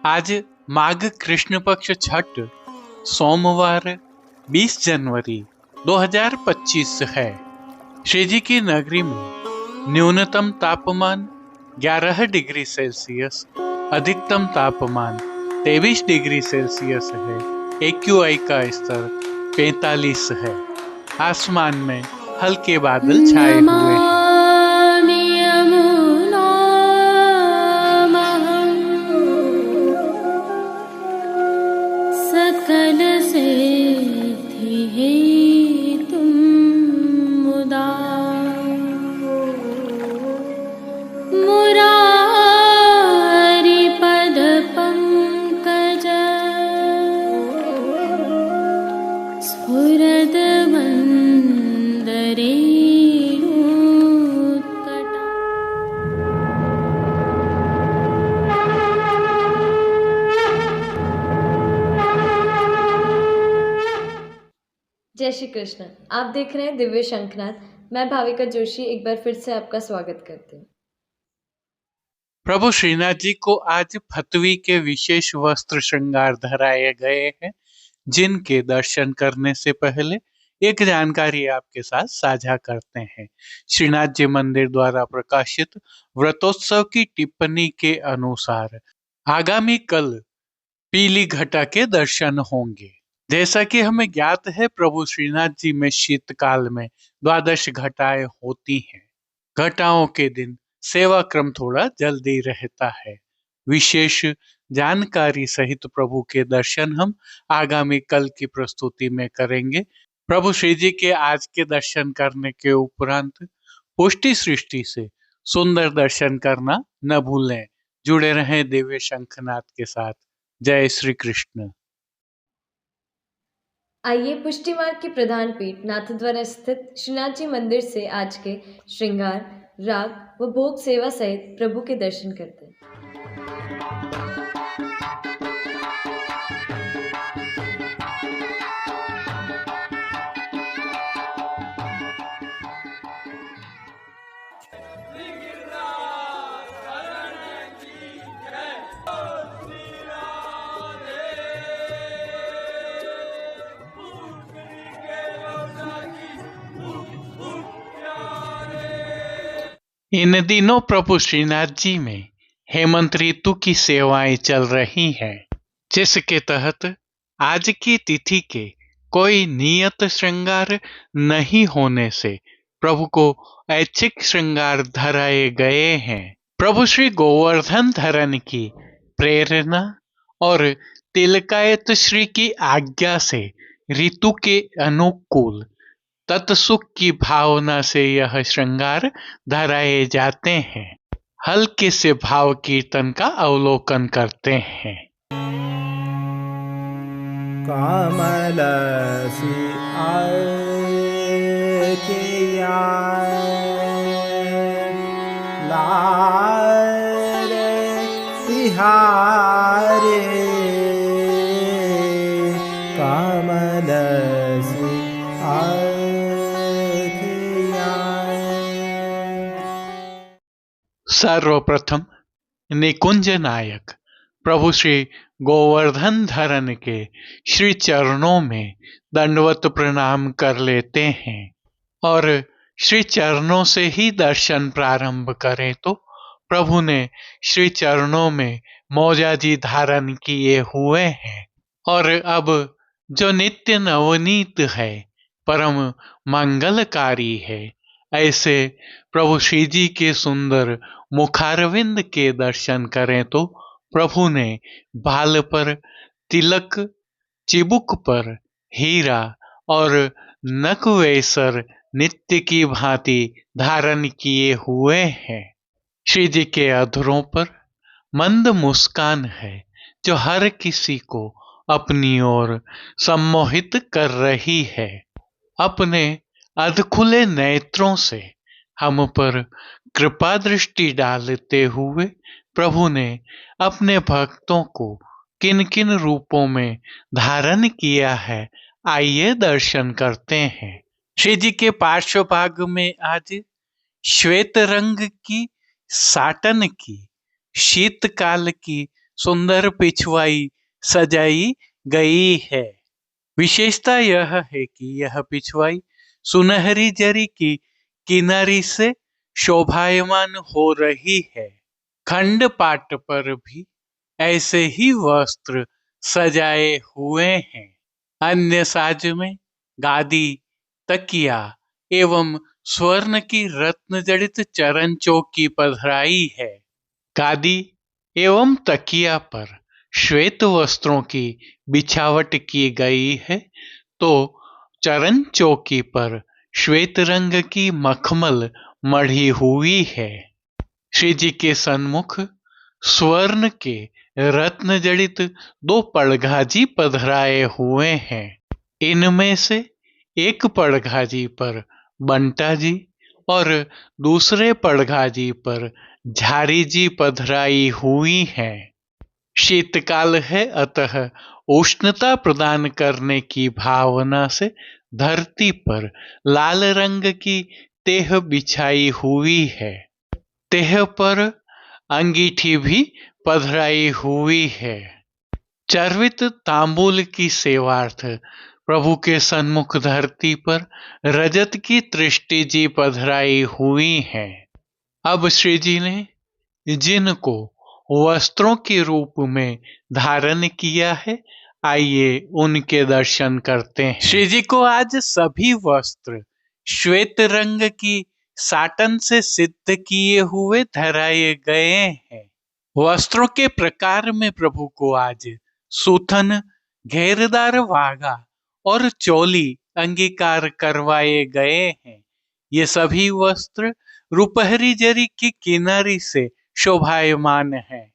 आज माघ कृष्ण पक्ष छठ सोमवार 20 जनवरी 2025 है। श्री जी की नगरी में न्यूनतम तापमान 11 डिग्री सेल्सियस, अधिकतम तापमान 23 डिग्री सेल्सियस है। AQI का स्तर 45 है। आसमान में हल्के बादल छाए हुए हैं। सकल सिद्धि हेतुं मुदा मुरारि पद पंकज स्फुरद वंदरेणुत्कटा। जय श्री कृष्ण। आप देख रहे हैं दिव्य शंखनाद। मैं भाविका जोशी एक बार फिर से आपका स्वागत करती हूँ। प्रभु श्रीनाथ जी को आज फतवी के विशेष वस्त्र श्रृंगार धराए गए हैं, जिनके दर्शन करने से पहले एक जानकारी आपके साथ साझा करते हैं। श्रीनाथ जी मंदिर द्वारा प्रकाशित व्रतोत्सव की टिप्पणी के अनुसार आगामी कल पीली घटा के दर्शन होंगे। जैसा कि हमें ज्ञात है, प्रभु श्रीनाथ जी में शीतकाल में 12 घटाएं होती हैं। घटाओं के दिन सेवा क्रम थोड़ा जल्दी रहता है। विशेष जानकारी सहित प्रभु के दर्शन हम आगामी कल की प्रस्तुति में करेंगे। प्रभु श्री जी के आज के दर्शन करने के उपरांत पुष्टि सृष्टि से सुंदर दर्शन करना न भूलें। जुड़े रहें दिव्य शंखनाद के साथ। जय श्री कृष्ण। आइए पुष्टि मार्ग की प्रधान पीठ नाथद्वारा स्थित श्रीनाथ जी मंदिर से आज के श्रृंगार, राग व भोग सेवा सहित प्रभु के दर्शन करते हैं। इन दिनों प्रभु श्रीनाथ जी में हेमंत ऋतु की सेवाएं चल रही हैं, जिसके तहत आज की तिथि के कोई नियत श्रृंगार नहीं होने से प्रभु को ऐच्छिक श्रृंगार धराए गए हैं। प्रभु श्री गोवर्धन धरन की प्रेरणा और तिलकायत श्री की आज्ञा से ऋतु के अनुकूल तत्सुख की भावना से यह श्रृंगार धराए जाते हैं। हल्के से भाव कीर्तन का अवलोकन करते हैं। कमलसी आखिया लाल तिहारे कमलसी सर्वप्रथम निकुंज नायक प्रभु श्री गोवर्धन धरन के श्री चरणों में दंडवत प्रणाम कर लेते हैं और श्री चरणों से ही दर्शन प्रारंभ करें तो प्रभु ने श्री चरणों में मौजाजी धारण किए हुए हैं और अब जो नित्य नवनीत है, परम मंगलकारी है, ऐसे प्रभु श्री जी के सुंदर मुखारविंद के दर्शन करें तो प्रभु ने बाल पर तिलक, चिबुक पर हीरा और नकवेसर नित्य की भांति धारण किए हुए हैं। श्री जी के अधरों पर मंद मुस्कान है, जो हर किसी को अपनी ओर सम्मोहित कर रही है। अपने अधखुले नेत्रों से हम पर कृपा दृष्टि डालते हुए प्रभु ने अपने भक्तों को किन किन रूपों में धारण किया है, आइए दर्शन करते हैं। श्री जी के पार्श्व भाग में आज श्वेत रंग की साटन की शीतकाल की सुंदर पिछवाई सजाई गई है। विशेषता यह है कि यह पिछवाई सुनहरी जरी की किनारी से शोभायमान हो रही है। खंड पाट पर भी ऐसे ही वस्त्र सजाए हुए हैं। अन्य साज में गादी, तकिया एवं स्वर्ण की रत्न जड़ित चरण चौकी पधराई है। गादी एवं तकिया पर श्वेत वस्त्रों की बिछावट की गई है, तो चरण चौकी पर श्वेत रंग की मखमल मढ़ी हुई है। श्री जी के सन्मुख स्वर्ण के रत्न जड़ित 2 पड़घाजी पधराए हुए हैं। इनमें से एक पड़घाजी पर बंटा जी और दूसरे पड़घाजी पर झारी जी पधराई हुई हैं। शीतकाल है, अतः उष्णता प्रदान करने की भावना से धरती पर लाल रंग की तेह बिछाई हुई है। तेह पर अंगीठी भी पधराई हुई है। चर्वित तांबूल की सेवार्थ प्रभु के सन्मुख धरती पर रजत की तृष्टि जी पधराई हुई है। अब श्री जी ने जिनको वस्त्रों के रूप में धारण किया है, आइए उनके दर्शन करते हैं। श्री जी को आज सभी वस्त्र श्वेत रंग की साटन से सिद्ध किए हुए धराए गए हैं। वस्त्रों के प्रकार में प्रभु को आज सूथन, घेरदार वागा और चोली अंगीकार करवाए गए हैं। ये सभी वस्त्र रुपहरी जरी की किनारी से शोभायमान है।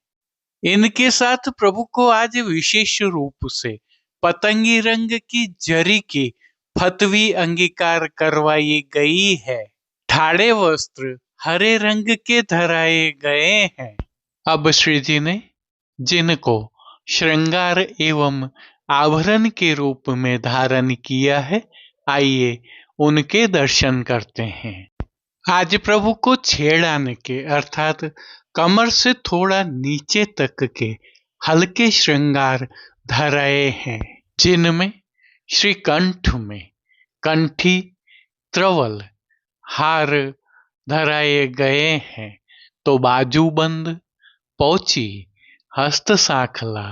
इनके साथ प्रभु को आज विशेष रूप से पतंगी रंग की जरी की फतवी अंगीकार करवाई गई है। ठाड़े वस्त्र हरे रंग के धराए गए हैं। अब श्री जी ने जिनको श्रृंगार एवं आभरण के रूप में धारण किया है, आइए उनके दर्शन करते हैं। आज प्रभु को छेड़ान के अर्थात कमर से थोड़ा नीचे तक के हल्के श्रृंगार धराए हैं, जिनमें श्री कंठ में कंठी, त्रवल, हार धराए गए हैं, तो बाजूबंद, पौची, हस्त साखला,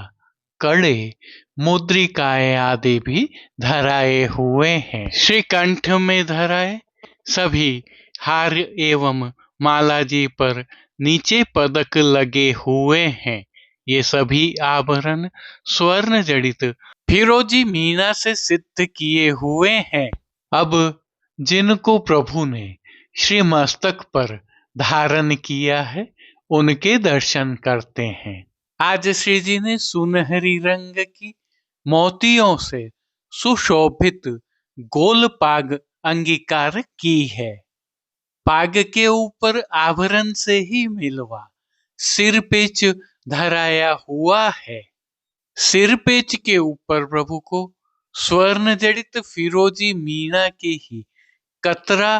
कड़े, मुद्रिकाएं आदि भी धराए हुए हैं। श्री कंठ में धराए सभी हार एवं माला जी पर नीचे पदक लगे हुए हैं। ये सभी आभरण स्वर्ण जड़ित फिरोजी मीना से सिद्ध किए हुए हैं। अब जिनको प्रभु ने श्री मस्तक पर धारण किया है, उनके दर्शन करते हैं। आज श्री जी ने सुनहरी रंग की मोतियों से सुशोभित गोल पाग अंगीकार की है। पाग के ऊपर आभरण से ही मिलवा सिर पेच धराया हुआ है। सिर पेच के ऊपर प्रभु को स्वर्ण जड़ित फिरोजी मीना की ही कतरा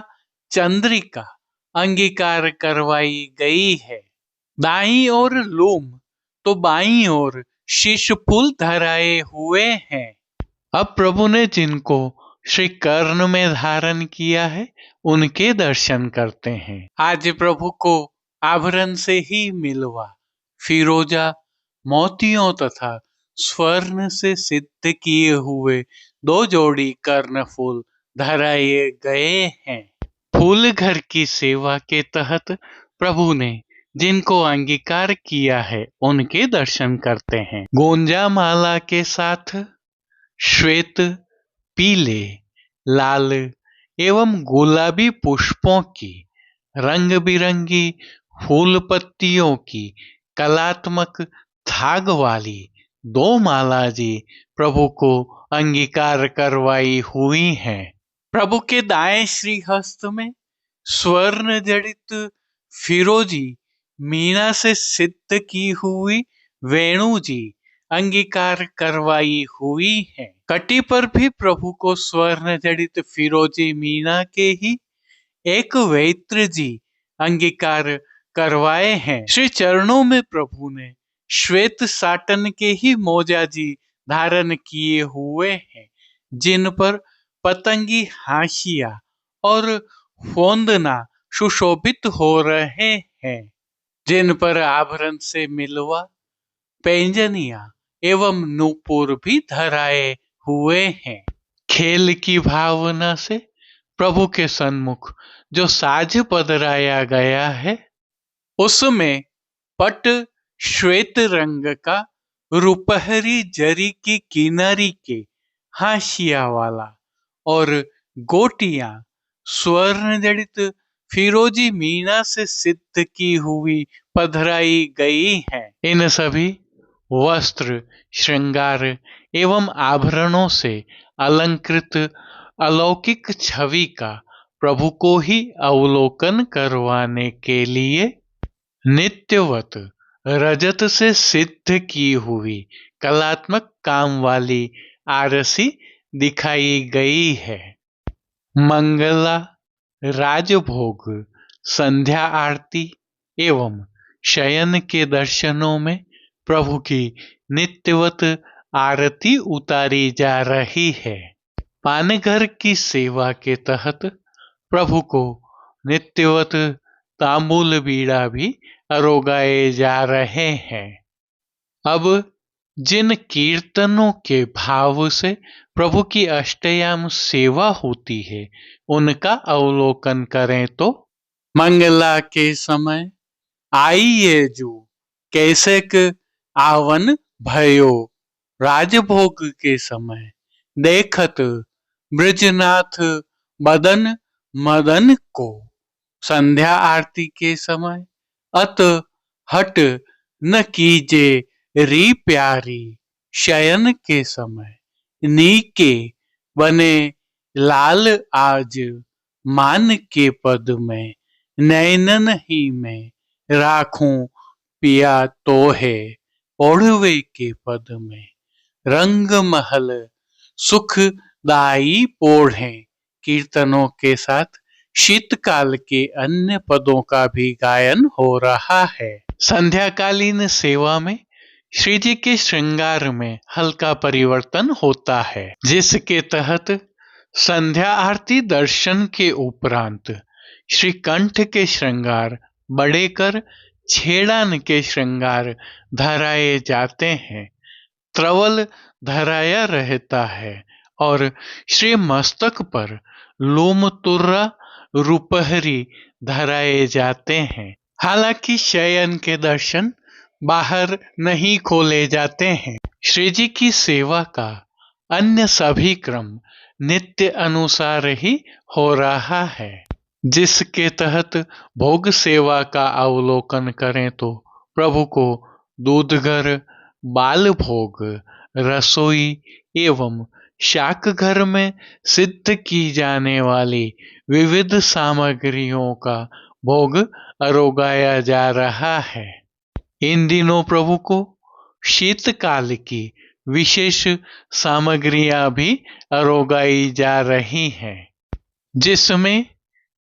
चंद्रिका अंगीकार करवाई गई है। दाईं ओर लूम तो बाईं ओर शीश फूल धराए हुए हैं। अब प्रभु ने जिनको श्री कर्ण में धारण किया है, उनके दर्शन करते हैं। आज प्रभु को आभरण से ही मिलवा फिरोजा, मोतियों तथा स्वर्ण से सिद्ध किए हुए 2 जोड़ी कर्ण फूल धराए गए हैं। फूल घर की सेवा के तहत प्रभु ने जिनको अंगीकार किया है, उनके दर्शन करते हैं। गोंजा माला के साथ श्वेत, पीले, लाल एवं गुलाबी पुष्पों की रंग बिरंगी फूल पत्तियों की कलात्मक थाग वाली 2 माला जी प्रभु को अंगीकार करवाई हुई हैं। प्रभु के दाएं श्री हस्त में स्वर्ण जड़ित फिरोजी मीना से सिद्ध की हुई वेणु जी अंगीकार करवाई हुई है। कटी पर भी प्रभु को स्वर्ण जड़ित फिरोजी मीना के ही एक वैत्र जी अंगीकार करवाए हैं। श्री चरणों में प्रभु ने श्वेत साटन के ही मोजाजी धारण किए हुए हैं, जिन पर पतंगी हाशिया और फोंदना सुशोभित हो रहे हैं, जिन पर आभरण से मिलवा पैंजनिया एवं नूपुर भी धराए हुए हैं। खेल की भावना से प्रभु के सन्मुख जो साज पधराया गया है, उसमें पट श्वेत रंग का रुपहरी जरी की किनारी के हाशिया वाला और गोटियां स्वर्ण जड़ित फिरोजी मीना से सिद्ध की हुई पधराई गई हैं। इन सभी वस्त्र श्रृंगार एवं आभरणों से अलंकृत अलौकिक छवि का प्रभु को ही अवलोकन करवाने के लिए नित्यवत रजत से सिद्ध की हुई कलात्मक काम वाली आरसी दिखाई गई है। मंगला, राजभोग, संध्या आरती एवं शयन के दर्शनों में प्रभु की नित्यवत आरती उतारी जा रही है। पानघर की सेवा के तहत प्रभु को नित्यवत तांबूल बीड़ा भी अरोगाए जा रहे हैं। अब जिन कीर्तनों के भाव से प्रभु की अष्टयाम सेवा होती है, उनका अवलोकन करें तो मंगला के समय आइए जू कैसेक आवन भयो, राजभोग के समय देखत ब्रजनाथ बदन मदन को, संध्या आरती के समय अत हट न कीजे री प्यारी, शयन के समय नीके बने लाल आज मान के पद में, नैनन ही में राखूं पिया तो है ओढ़वे के पद में, रंग महल सुखदाई पोढ़े। कीर्तनों के साथ शीतकाल के अन्य पदों का भी गायन हो रहा है। संध्याकालीन सेवा में श्री जी के श्रृंगार में हल्का परिवर्तन होता है, जिसके तहत संध्या आरती दर्शन के उपरांत श्री कंठ के श्रृंगार बड़े कर छेड़ान के श्रृंगार धराए जाते हैं, त्रवल धराया रहता है और श्री मस्तक पर लोम तुर्रा रुपहरी धराए जाते हैं। हालांकि शयन के दर्शन बाहर नहीं खोले जाते हैं। श्री जी की सेवा का अन्य सभी क्रम नित्य अनुसार ही हो रहा है, जिसके तहत भोग सेवा का अवलोकन करें तो प्रभु को दूधघर, बाल भोग, रसोई एवं शाक घर में सिद्ध की जाने वाली विविध सामग्रियों का भोग अरोगाया जा रहा है। इन दिनों प्रभु को शीतकाल की विशेष सामग्रियां भी अरोगाई जा रही हैं, जिसमें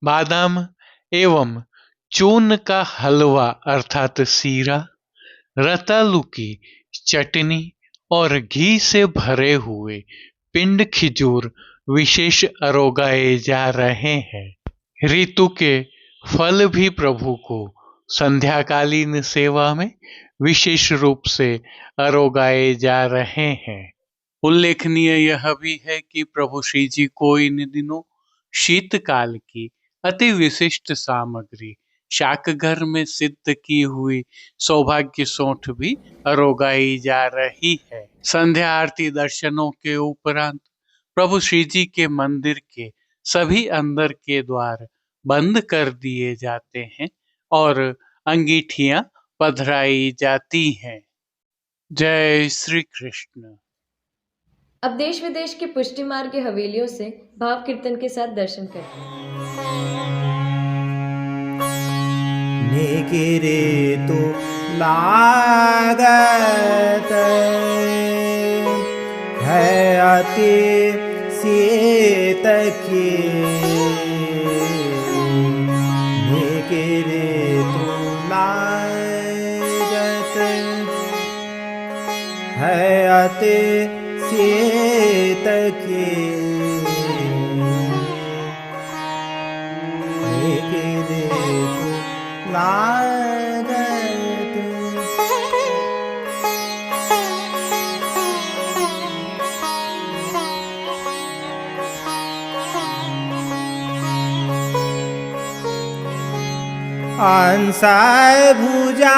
बादाम एवं चून का हलवा अर्थात सीरा, रतालू की चटनी और घी से भरे हुए पिंड खिजूर विशेष अरोगाए जा रहे हैं। ऋतु के फल भी प्रभु को संध्याकालीन सेवा में विशेष रूप से अरोगाए जा रहे हैं। उल्लेखनीय यह भी है कि प्रभु श्री जी को इन दिनों शीतकाल की अति विशिष्ट सामग्री शाकघर में सिद्ध की हुई सौभाग्य सौंठ भी अरोगाई जा रही है। संध्या आरती दर्शनों के उपरांत प्रभु श्री जी के मंदिर के सभी अंदर के द्वार बंद कर दिए जाते हैं और अंगीठियां पधराई जाती हैं। जय श्री कृष्ण। अब देश विदेश के पुष्टि मार्ग की हवेलियों से भाव कीर्तन के साथ दर्शन करते हैं। निगिरे तो लागत है अति सीत की, निगिरे तो लागत है अति सीत की लागत अंसाय भुजा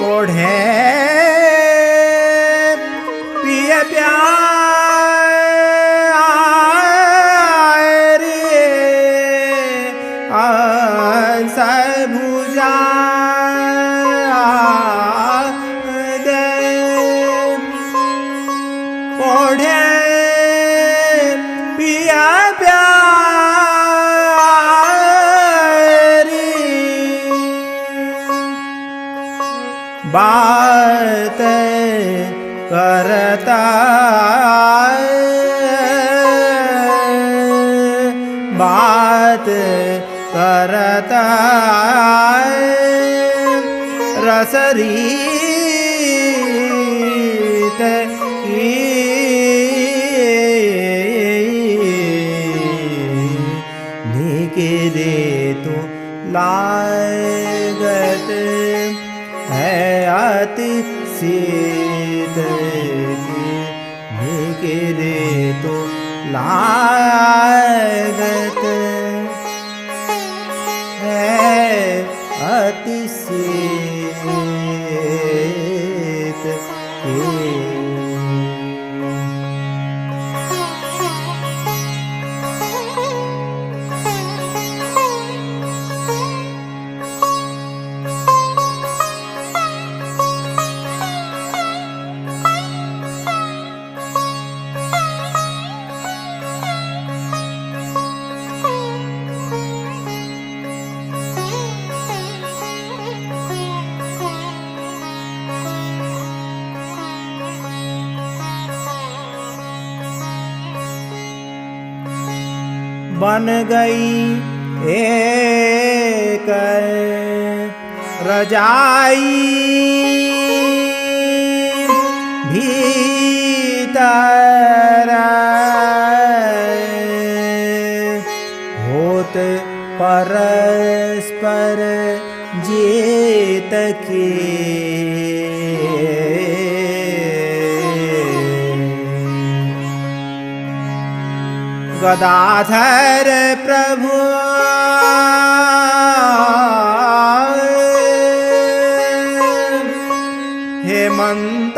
ओढ़े पिय प्यार अंसाय भुजा ओढ़े बात करता बात करता रसरीत की निकले तो लागत है अति सीत की निकले तो लागत है अति सीत की बन गई एक रजाई भीतर होत परस्पर जीत की गदाधर प्रभु हेमंत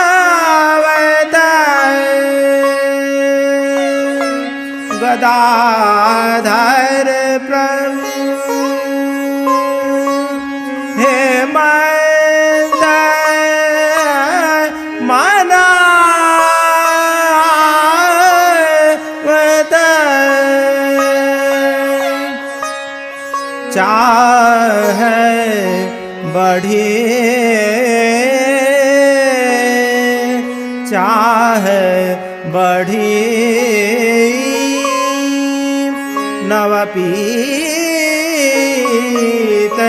मनावत गदाधर प्रभु हेमंत चाह बढ़े चाह बढ़े नवपीत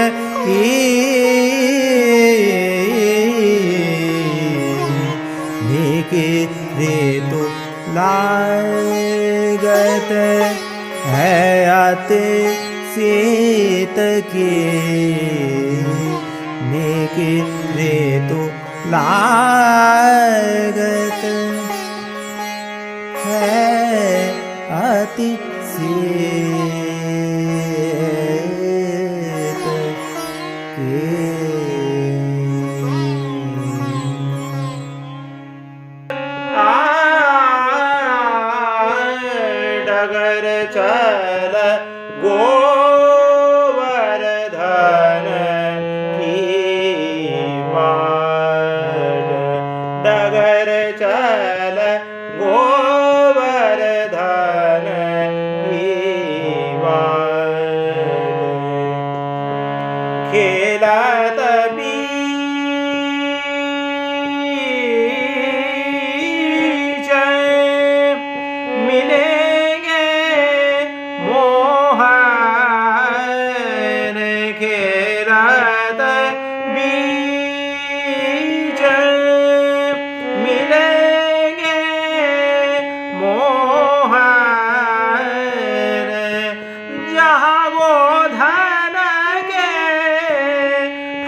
की निकले तो लागत है अति सीत की निकले तो लागत है अति सीत की डगर चल गोवर्धन की बाट डगर चल गोवर्धन की बाट खेलत बीच मिले मोहन जहाँ गोधन के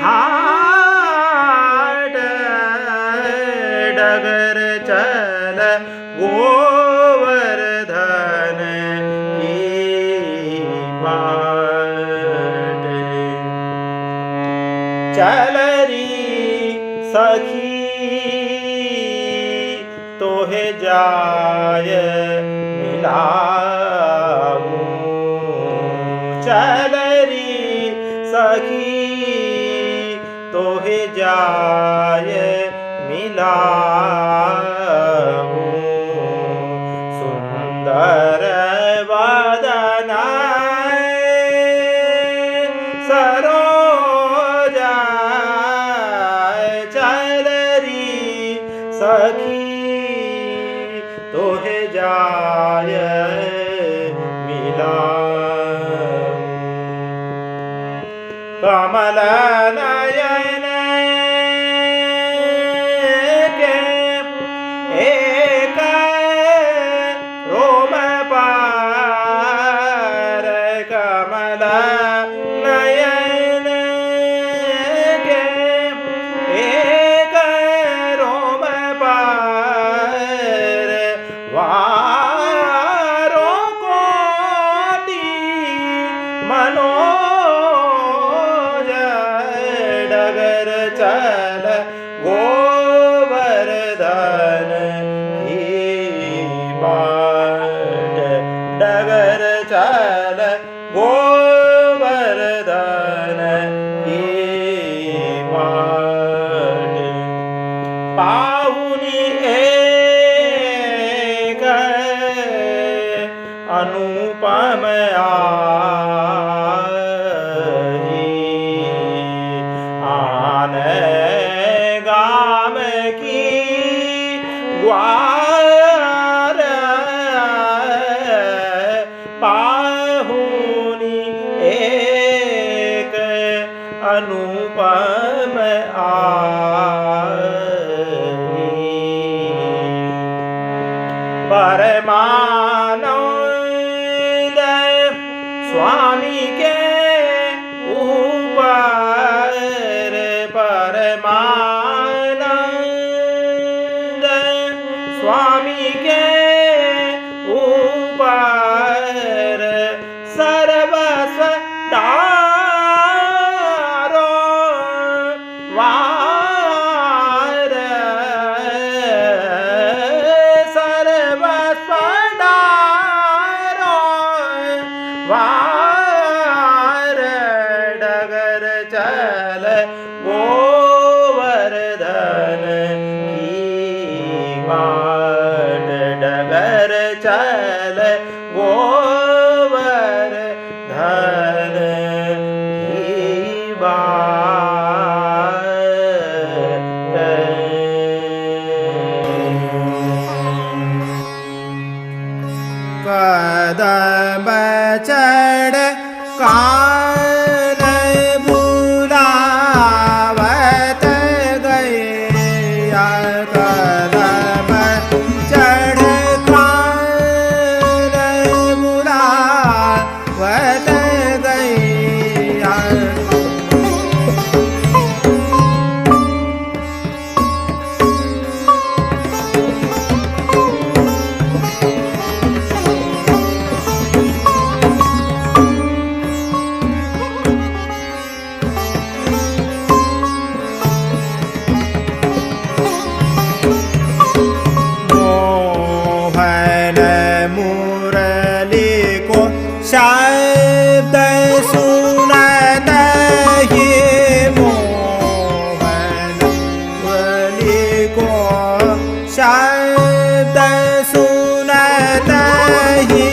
ठाट डगर चल गोवर्धन की बाट चल री सखी तोहे जाय मिलाऊं चल री सखी तोहे जाय मिलाऊं सुंदर वदना सरोजा चल री सखी तोहे जाय मिलाऊं कमल नयन के एक रोम पार कमल नयन के एक रोम पार वारो कोटि मनोज डगर चल गोवर्धन की बाट डगर चल गोवर्धन की बाट पाहुनी एक अनुपम आन गाम की ग्वार पाहुनी एक अनुपम परमानंद स्वामी के ऊपर परमानंद स्वामी के ऊपर सर्वस्व डारो वार सर्वस्व डारो वार डगर चल गोवर्धन की बाट डगर चल गोवर्धन की बाट कदम चढ़ कान बुलावत गए कदम चढ़ कान बुलावत गए शब्द सुनत ही मोहन मुरली को शब्द सुनत ही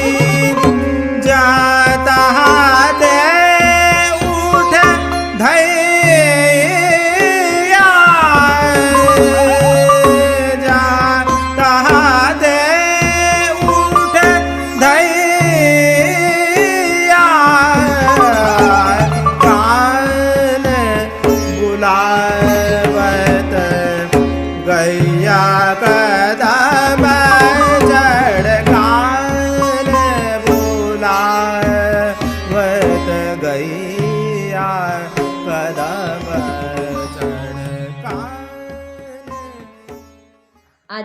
जाता दे उठ धैया जाता दे उठ धैया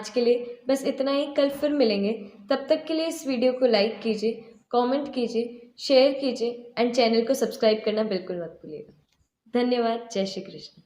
आज के लिए बस इतना ही। कल फिर मिलेंगे, तब तक के लिए इस वीडियो को लाइक कीजिए, कमेंट कीजिए, शेयर कीजिए एंड चैनल को सब्सक्राइब करना बिल्कुल मत भूलिएगा। धन्यवाद। जय श्री कृष्ण।